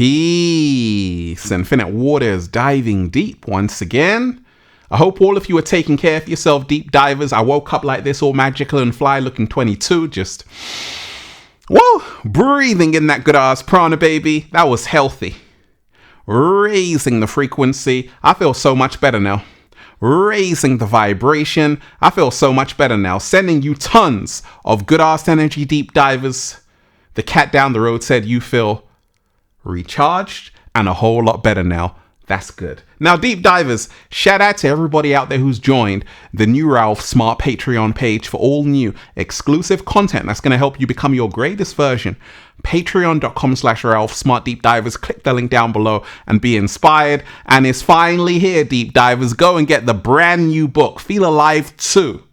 Peace. Infinite waters diving deep once again. I hope all of you are taking care of yourself, deep divers. I woke up like this, all magical and fly, looking 22. Just, well, breathing in that good ass prana, baby. That was healthy. Raising the frequency. I feel so much better now. Raising the vibration. I feel so much better now. Sending you tons of good ass energy, deep divers. The cat down the road said you feel recharged and a whole lot better now. That's good. Now, deep divers, shout out to everybody out there who's joined the new Ralph Smart Patreon page for all new exclusive content that's going to help you become your greatest version. Patreon.com/Ralph Smart Deep Divers. Click the link down below and be inspired. And it's finally here, deep divers. Go and get the brand new book, Feel Alive 2.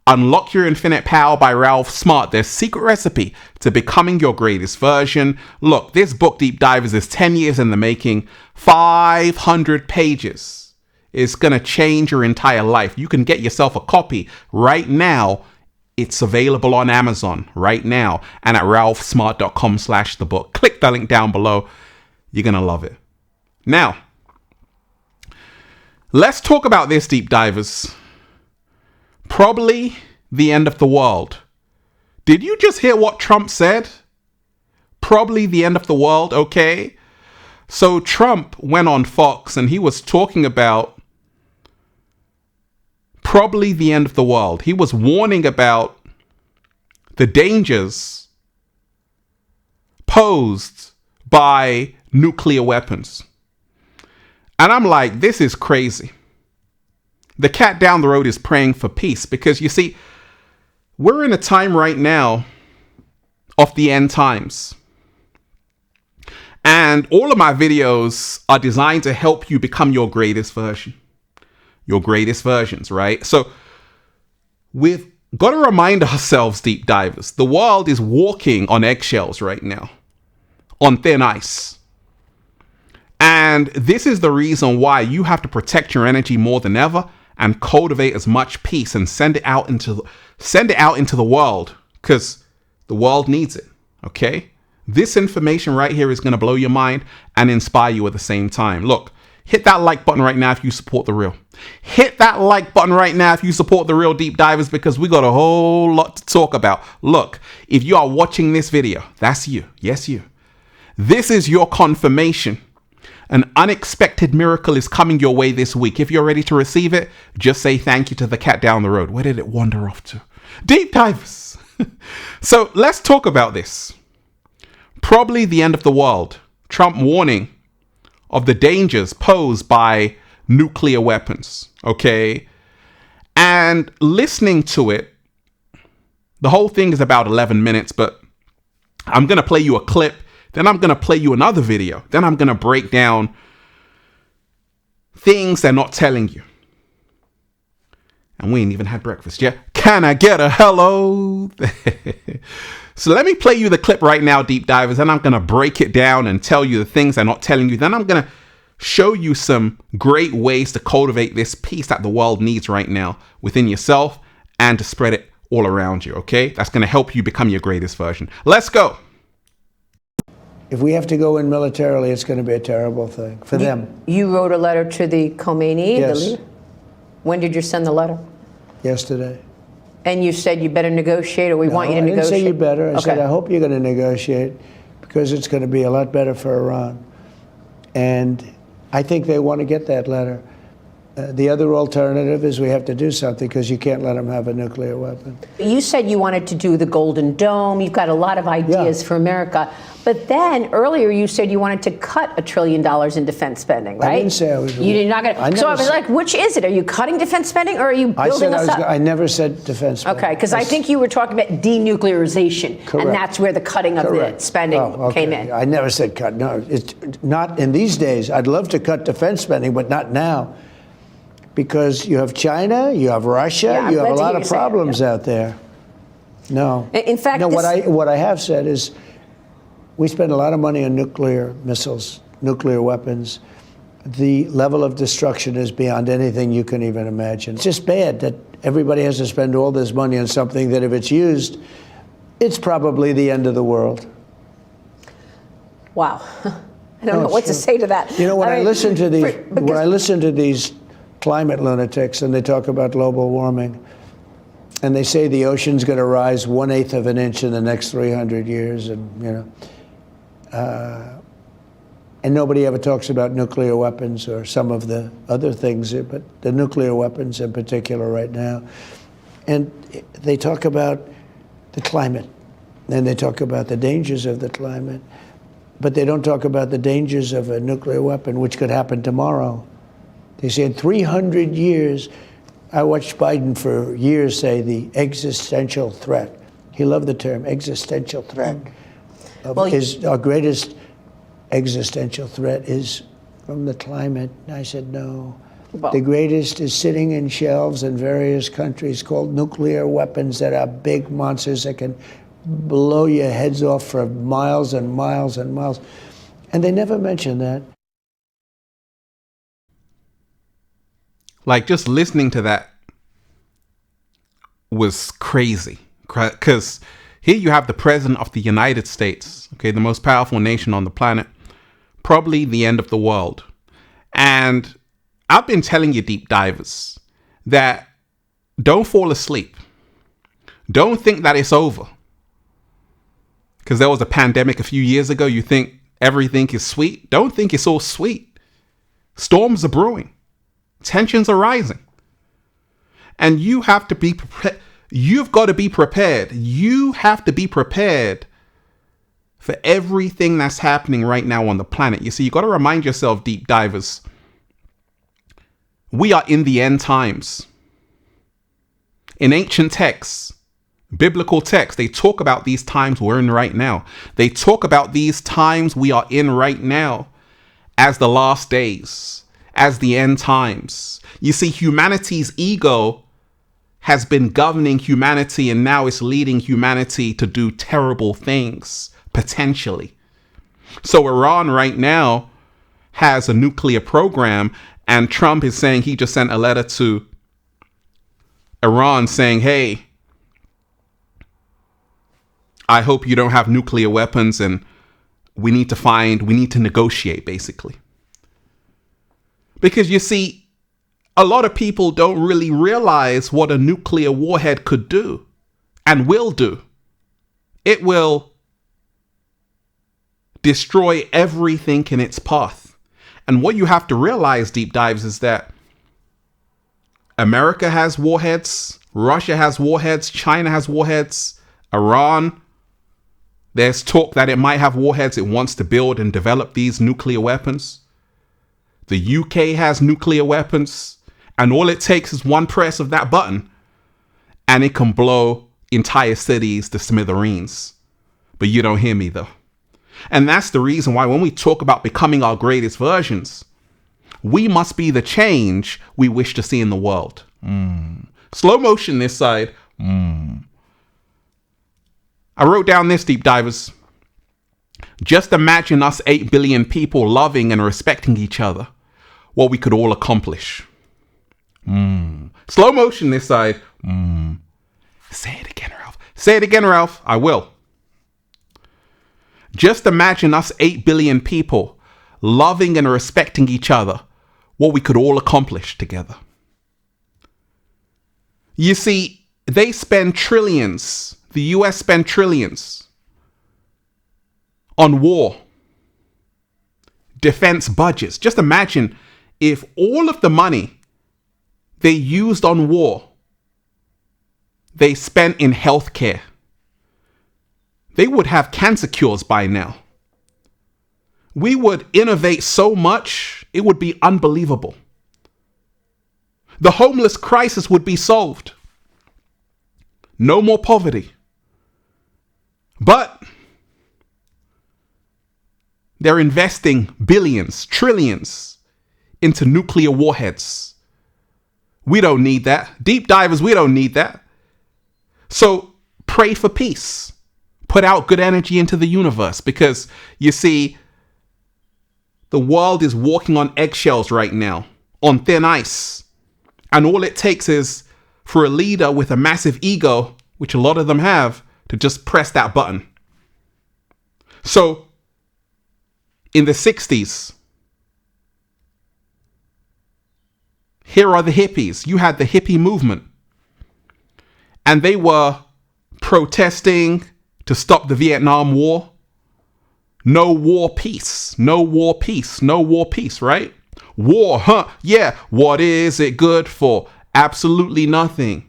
Unlock Your Infinite Power by Ralph Smart, their secret recipe to becoming your greatest version. Look, this book, deep divers, is 10 years in the making, 500 pages. It's going to change your entire life. You can get yourself a copy right now. It's available on Amazon right now and at ralphsmart.com/thebook. Click the link down below. You're going to love it. Now, let's talk about this, deep divers. Probably the end of the world. Did you just hear what Trump said? Probably the end of the world, okay? So Trump went on Fox and he was talking about probably the end of the world. He was warning about the dangers posed by nuclear weapons. And I'm like, this is crazy. The cat down the road is praying for peace because, you see, we're in a time right now of the end times. And all of my videos are designed to help you become your greatest version. Your greatest versions, right? So we've got to remind ourselves, deep divers, the world is walking on eggshells right now, on thin ice. And this is the reason why you have to protect your energy more than ever and cultivate as much peace and send it out into the world, because the world needs it. Okay, this information right here is going to blow your mind and inspire you at the same time. Look, hit that like button right now if you support the real. Hit that like button right now if you support the real, deep divers, because we got a whole lot to talk about. Look, if you are watching this video, that's you. Yes, you. This is your confirmation. An unexpected miracle is coming your way this week. If you're ready to receive it, just say thank you to the cat down the road. Where did it wander off to? Deep divers. So let's talk about this. Probably the end of the world. Trump warning of the dangers posed by nuclear weapons. Okay. And listening to it, the whole thing is about 11 minutes, but I'm going to play you a clip. Then I'm going to play you another video. Then I'm going to break down things they're not telling you. And we ain't even had breakfast yet. Can I get a hello? So let me play you the clip right now, deep divers. And I'm going to break it down and tell you the things they're not telling you. Then I'm going to show you some great ways to cultivate this peace that the world needs right now within yourself and to spread it all around you. Okay? That's going to help you become your greatest version. Let's go. If we have to go in militarily, it's going to be a terrible thing for them. You wrote a letter to the Khomeini, Yes. the leader? When did you send the letter? Yesterday. And you said you better negotiate, or we want you to I negotiate? didn't say you better. I said, Okay. I hope you're going to negotiate because it's going to be a lot better for Iran. And I think they want to get that letter. The other alternative is we have to do something because you can't let them have a nuclear weapon. You said you wanted to do the Golden Dome. You've got a lot of ideas for America. But then earlier you said you wanted to cut $1 trillion in defense spending, right? I didn't say I was. You did not. So I was like, which is it? Are you cutting defense spending, or are you building us up? I never said defense spending. Okay, because I think you were talking about denuclearization, Correct. and that's where the cutting of the spending came in. I never said cut. No, it's not in these days. I'd love to cut defense spending, but not now. Because you have China, you have Russia, you have a lot of problems out there. No. In fact, no. What I have said is, we spend a lot of money on nuclear missiles, nuclear weapons. The level of destruction is beyond anything you can even imagine. It's just bad that everybody has to spend all this money on something that, if it's used, it's probably the end of the world. Wow. I don't know what to say to that. You know, when I listen to these climate lunatics and they talk about global warming, and they say the ocean's going to rise 1/8 of an inch in the next 300 years, and and nobody ever talks about nuclear weapons or some of the other things, but the nuclear weapons in particular right now. And they talk about the climate, and they talk about the dangers of the climate, but they don't talk about the dangers of a nuclear weapon, which could happen tomorrow. They say in 300 years, I watched Biden for years say the existential threat. He loved the term existential threat. Our greatest existential threat is from the climate. And I said, no. The greatest is sitting in shelves in various countries called nuclear weapons that are big monsters that can blow your heads off for miles and miles and miles. And they never mention that. Like, just listening to that was crazy. Because here you have the president of the United States, okay, the most powerful nation on the planet, probably the end of the world. And I've been telling you, deep divers, that don't fall asleep. Don't think that it's over. Because there was a pandemic a few years ago. You think everything is sweet. Don't think it's all sweet. Storms are brewing. Tensions are rising. And you have to be prepared. You've got to be prepared. You have to be prepared for everything that's happening right now on the planet. You see, you got to remind yourself, deep divers, we are in the end times. In ancient texts, biblical texts, they talk about these times we're in right now. They talk about these times we are in right now as the last days, as the end times. You see, humanity's ego has been governing humanity, and now it's leading humanity to do terrible things, potentially. So Iran right now has a nuclear program, and Trump is saying he just sent a letter to Iran saying, hey, I hope you don't have nuclear weapons, and we need to negotiate, basically. Because you see, a lot of people don't really realize what a nuclear warhead could do and will do. It will destroy everything in its path. And what you have to realize, deep dives, is that America has warheads, Russia has warheads, China has warheads, Iran, there's talk that it might have warheads. It wants to build and develop these nuclear weapons. The UK has nuclear weapons. And all it takes is one press of that button and it can blow entire cities to smithereens. But you don't hear me, though. And that's the reason why when we talk about becoming our greatest versions, we must be the change we wish to see in the world. Slow motion this side. I wrote down this, deep divers. Just imagine us 8 billion people loving and respecting each other. What we could all accomplish. Slow motion this side. Say it again, Ralph. Say it again, Ralph. I will. Just imagine us 8 billion people loving and respecting each other. What we could all accomplish together. You see, they spend trillions. The US spend trillions on war. Defense budgets. Just imagine if all of the money they used on war, they spent in healthcare. They would have cancer cures by now. We would innovate so much, it would be unbelievable. The homeless crisis would be solved. No more poverty. But they're investing billions, trillions into nuclear warheads. We don't need that. Deep divers, we don't need that. So pray for peace. Put out good energy into the universe, because you see, the world is walking on eggshells right now, on thin ice. And all it takes is for a leader with a massive ego, which a lot of them have, to just press that button. So In the 60s, here are the hippies. You had the hippie movement. And they were protesting to stop the Vietnam War. No war, peace. No war, peace. No war, peace, right? War, huh? Yeah. What is it good for? Absolutely nothing.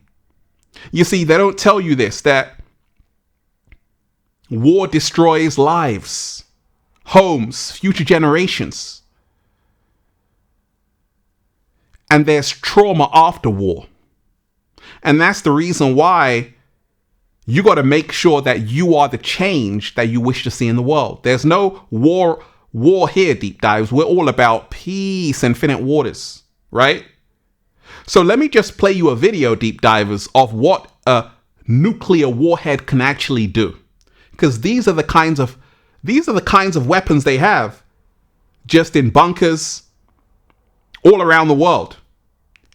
You see, they don't tell you this, that war destroys lives, homes, future generations. And there's trauma after war. And that's the reason why you got to make sure that you are the change that you wish to see in the world. There's no war here, Deep Dives. We're all about peace, infinite waters, right? So let me just play you a video, Deep Divers, of what a nuclear warhead can actually do. Because these are the kinds of weapons they have just in bunkers all around the world.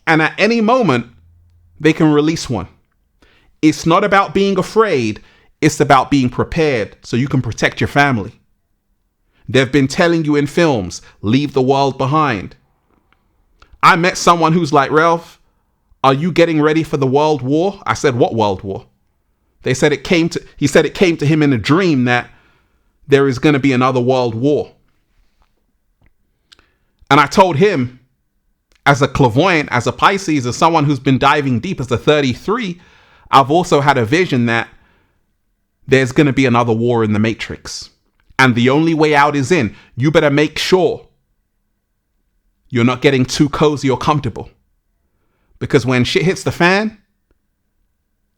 And at any moment, they can release one. It's not about being afraid. It's about being prepared so you can protect your family. They've been telling you in films, leave the world behind. I met someone who's like, Ralph, are you getting ready for the world war? I said, what world war? He said it came to him in a dream that there is going to be another world war. And I told him, as a clairvoyant, as a Pisces, as someone who's been diving deep as a 33, I've also had a vision that there's going to be another war in the Matrix. And the only way out is in. You better make sure you're not getting too cozy or comfortable. Because when shit hits the fan,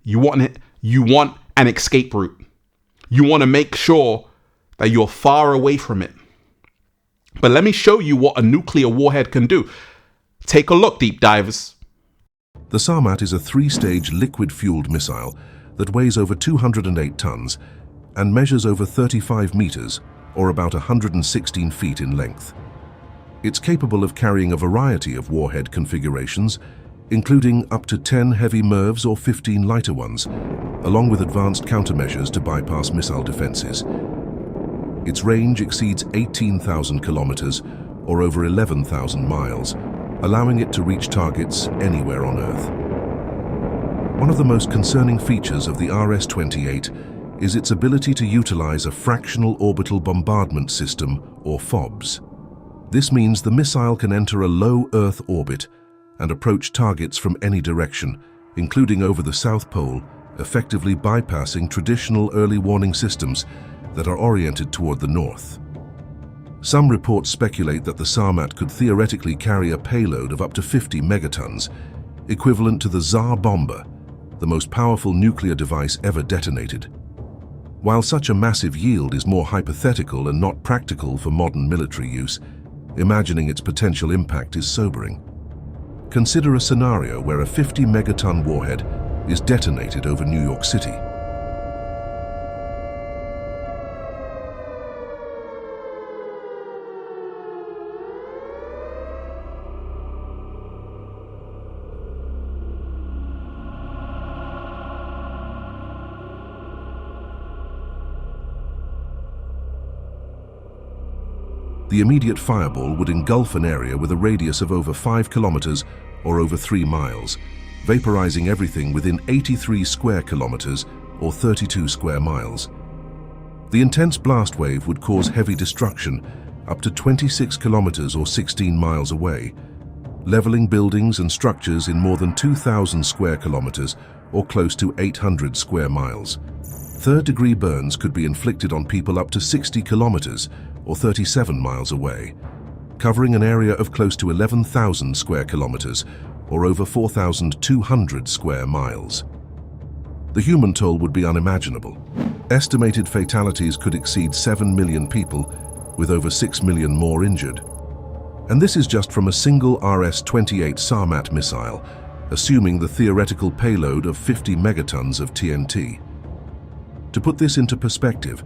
you want an escape route. You want to make sure that you're far away from it. But let me show you what a nuclear warhead can do. Take a look, Deep Divers. The Sarmat is a 3-stage liquid-fueled missile that weighs over 208 tons and measures over 35 meters, or about 116 feet in length. It's capable of carrying a variety of warhead configurations, including up to 10 heavy MIRVs or 15 lighter ones, along with advanced countermeasures to bypass missile defenses. Its range exceeds 18,000 kilometers, or over 11,000 miles, allowing it to reach targets anywhere on Earth. One of the most concerning features of the RS-28 is its ability to utilize a fractional orbital bombardment system, or FOBS. This means the missile can enter a low Earth orbit and approach targets from any direction, including over the South Pole, effectively bypassing traditional early warning systems that are oriented toward the north. Some reports speculate that the Sarmat could theoretically carry a payload of up to 50 megatons, equivalent to the Tsar bomber, the most powerful nuclear device ever detonated. While such a massive yield is more hypothetical and not practical for modern military use, imagining its potential impact is sobering. Consider a scenario where a 50 megaton warhead is detonated over New York City. The immediate fireball would engulf an area with a radius of over 5 kilometers or over 3 miles, vaporizing everything within 83 square kilometers or 32 square miles. The intense blast wave would cause heavy destruction up to 26 kilometers or 16 miles away, leveling buildings and structures in more than 2,000 square kilometers or close to 800 square miles. Third-degree burns could be inflicted on people up to 60 kilometers or 37 miles away, covering an area of close to 11,000 square kilometers or over 4,200 square miles. The human toll would be unimaginable. Estimated fatalities could exceed 7 million people, with over 6 million more injured. And this is just from a single RS-28 Sarmat missile, assuming the theoretical payload of 50 megatons of TNT. To put this into perspective,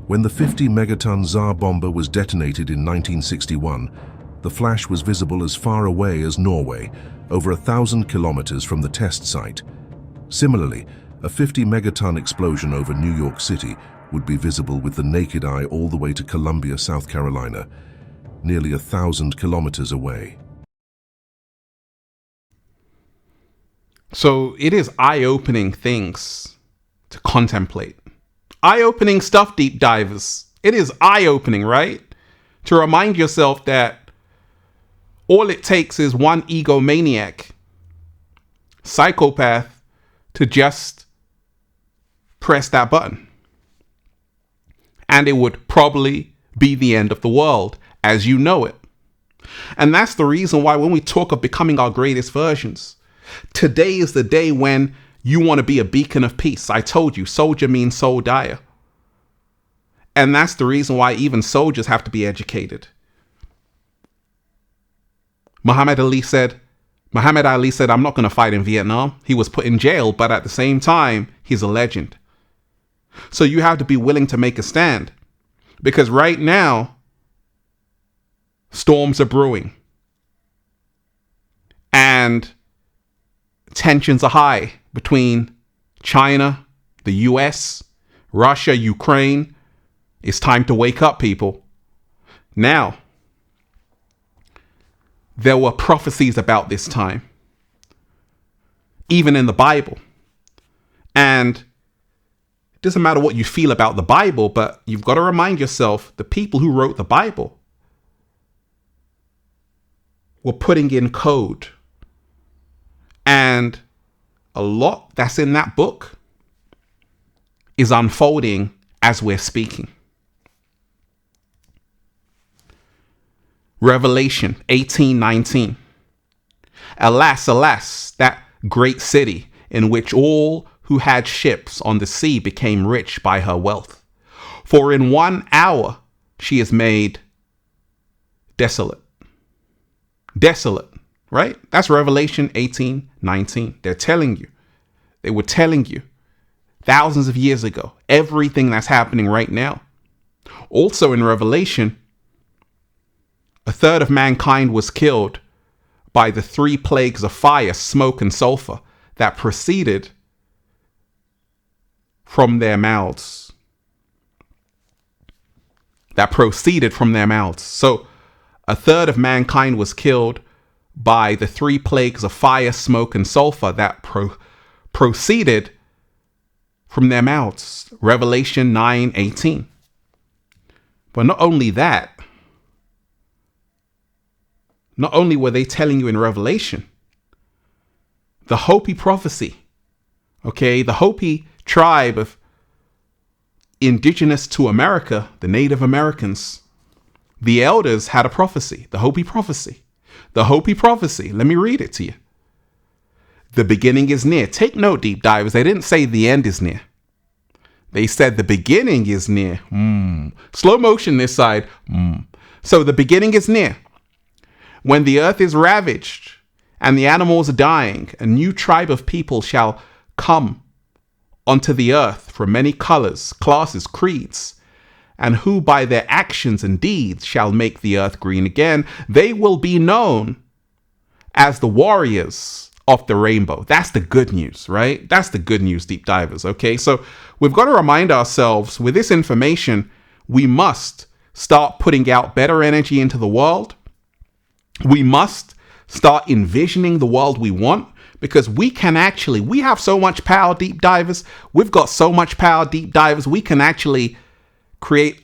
when the 50 megaton Tsar bomber was detonated in 1961, the flash was visible as far away as Norway, over 1,000 kilometers from the test site. Similarly, a 50 megaton explosion over New York City would be visible with the naked eye all the way to Columbia, South Carolina, nearly 1,000 kilometers away. So it is eye-opening things to contemplate. Eye-opening stuff, deep divers. It is eye-opening, right? To remind yourself that all it takes is one egomaniac, psychopath, to just press that button. And it would probably be the end of the world as you know it. And that's the reason why when we talk of becoming our greatest versions, today is the day when you want to be a beacon of peace. I told you, soldier means soul dire. And that's the reason why even soldiers have to be educated. Muhammad Ali said, I'm not going to fight in Vietnam. He was put in jail, but at the same time, he's a legend. So you have to be willing to make a stand. Because right now, storms are brewing. And tensions are high between China, the US, Russia, Ukraine. It's time to wake up, people. Now, there were prophecies about this time, even in the Bible. And it doesn't matter what you feel about the Bible, but you've got to remind yourself the people who wrote the Bible were putting in code. And a lot that's in that book is unfolding as we're speaking. Revelation 18:19. Alas, alas, that great city in which all who had ships on the sea became rich by her wealth. For in 1 hour she is made desolate. Desolate, right? That's Revelation 18:19. They were telling you thousands of years ago, everything that's happening right now. Also in Revelation, 1/3 of mankind was killed by the 3 plagues of fire, smoke, and sulfur that proceeded from their mouths. So 1/3 of mankind was killed by the 3 plagues of fire, smoke, and sulfur that proceeded from their mouths. Revelation 9:18. But not only that, not only were they telling you in Revelation, the Hopi prophecy, okay, the Hopi tribe of indigenous to America, the Native Americans, the elders had a prophecy, the Hopi prophecy. The Hopi prophecy, let me read it to you. The beginning is near. Take note, deep divers, they didn't say the end is near. They said the beginning is near. Slow motion this side. So the beginning is near. When the earth is ravaged and the animals are dying, a new tribe of people shall come onto the earth from many colors, classes, creeds, and who by their actions and deeds shall make the earth green again. They will be known as the warriors of the rainbow. That's the good news, right? That's the good news, deep divers. Okay, so we've got to remind ourselves with this information, we must start putting out better energy into the world. We must start envisioning the world we want, because we have so much power, deep divers. We've got so much power, deep divers. We can actually create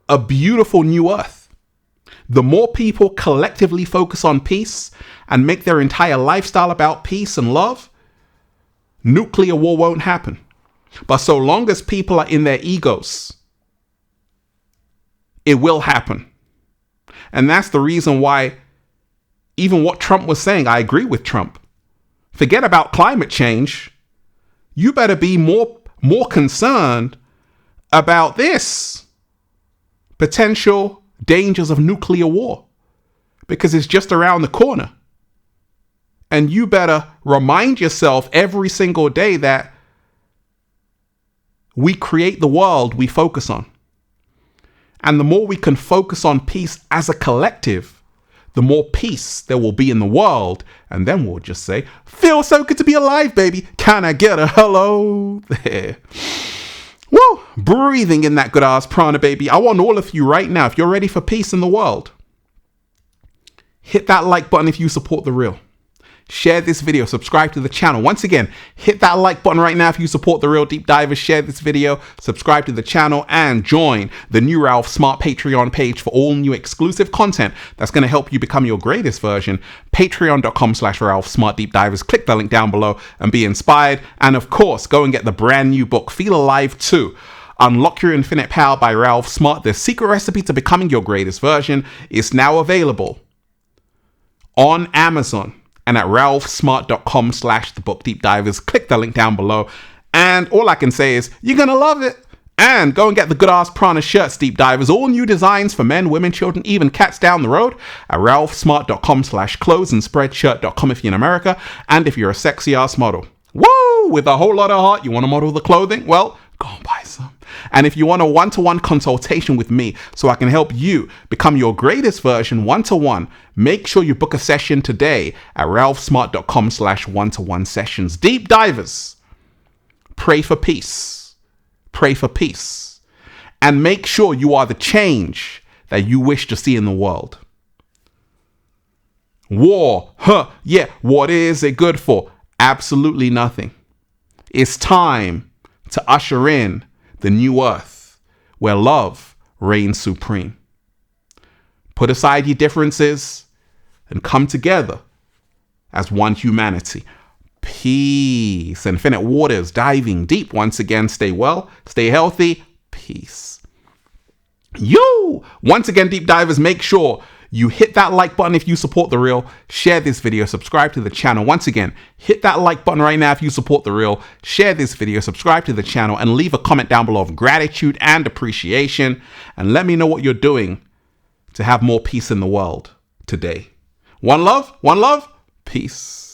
a beautiful new earth. The more people collectively focus on peace and make their entire lifestyle about peace and love, nuclear war won't happen. But so long as people are in their egos, it will happen. And that's the reason why even what Trump was saying, I agree with Trump. Forget about climate change. You better be more concerned about this potential dangers of nuclear war, because it's just around the corner. And you better remind yourself every single day that we create the world we focus on. And the more we can focus on peace as a collective, the more peace there will be in the world. And then we'll just say, feels so good to be alive, baby. Can I get a hello there? Woo! breathing in that good ass prana, baby. I want all of you right now, if you're ready for peace in the world, hit that like button if you support the real. Share this video, subscribe to the channel. Once again, hit that like button right now if you support the real deep divers. Share this video, subscribe to the channel, and join the new Ralph Smart Patreon page for all new exclusive content that's going to help you become your greatest version. Patreon.com/Ralph Smart Deep Divers. Click the link down below and be inspired. And of course, go and get the brand new book, Feel Alive 2. Unlock Your Infinite Power by Ralph Smart. The secret recipe to becoming your greatest version is now available on Amazon and at ralphsmart.com/thebookdeepdivers. Click the link down below. And all I can say is, you're going to love it. And go and get the good ass prana shirts, deep divers. All new designs for men, women, children, even cats down the road at ralphsmart.com/clothes and spreadshirt.com if you're in America. And if you're a sexy ass model, woo, with a whole lot of heart, you want to model the clothing? Well, go and buy some. And if you want a one-to-one consultation with me so I can help you become your greatest version one-to-one, make sure you book a session today at ralphsmart.com/one-to-one sessions. Deep divers, pray for peace. Pray for peace. And make sure you are the change that you wish to see in the world. War, yeah, what is it good for? Absolutely nothing. It's time to usher in the new earth where love reigns supreme. Put aside your differences and come together as one humanity. Peace. Infinite waters diving deep once again. Stay well, stay healthy. Peace. Once again, deep divers, make sure you hit that like button if you support the real. Share this video, subscribe to the channel. Once again, hit that like button right now if you support the real. Share this video, subscribe to the channel, and leave a comment down below of gratitude and appreciation. And let me know what you're doing to have more peace in the world today. One love, peace.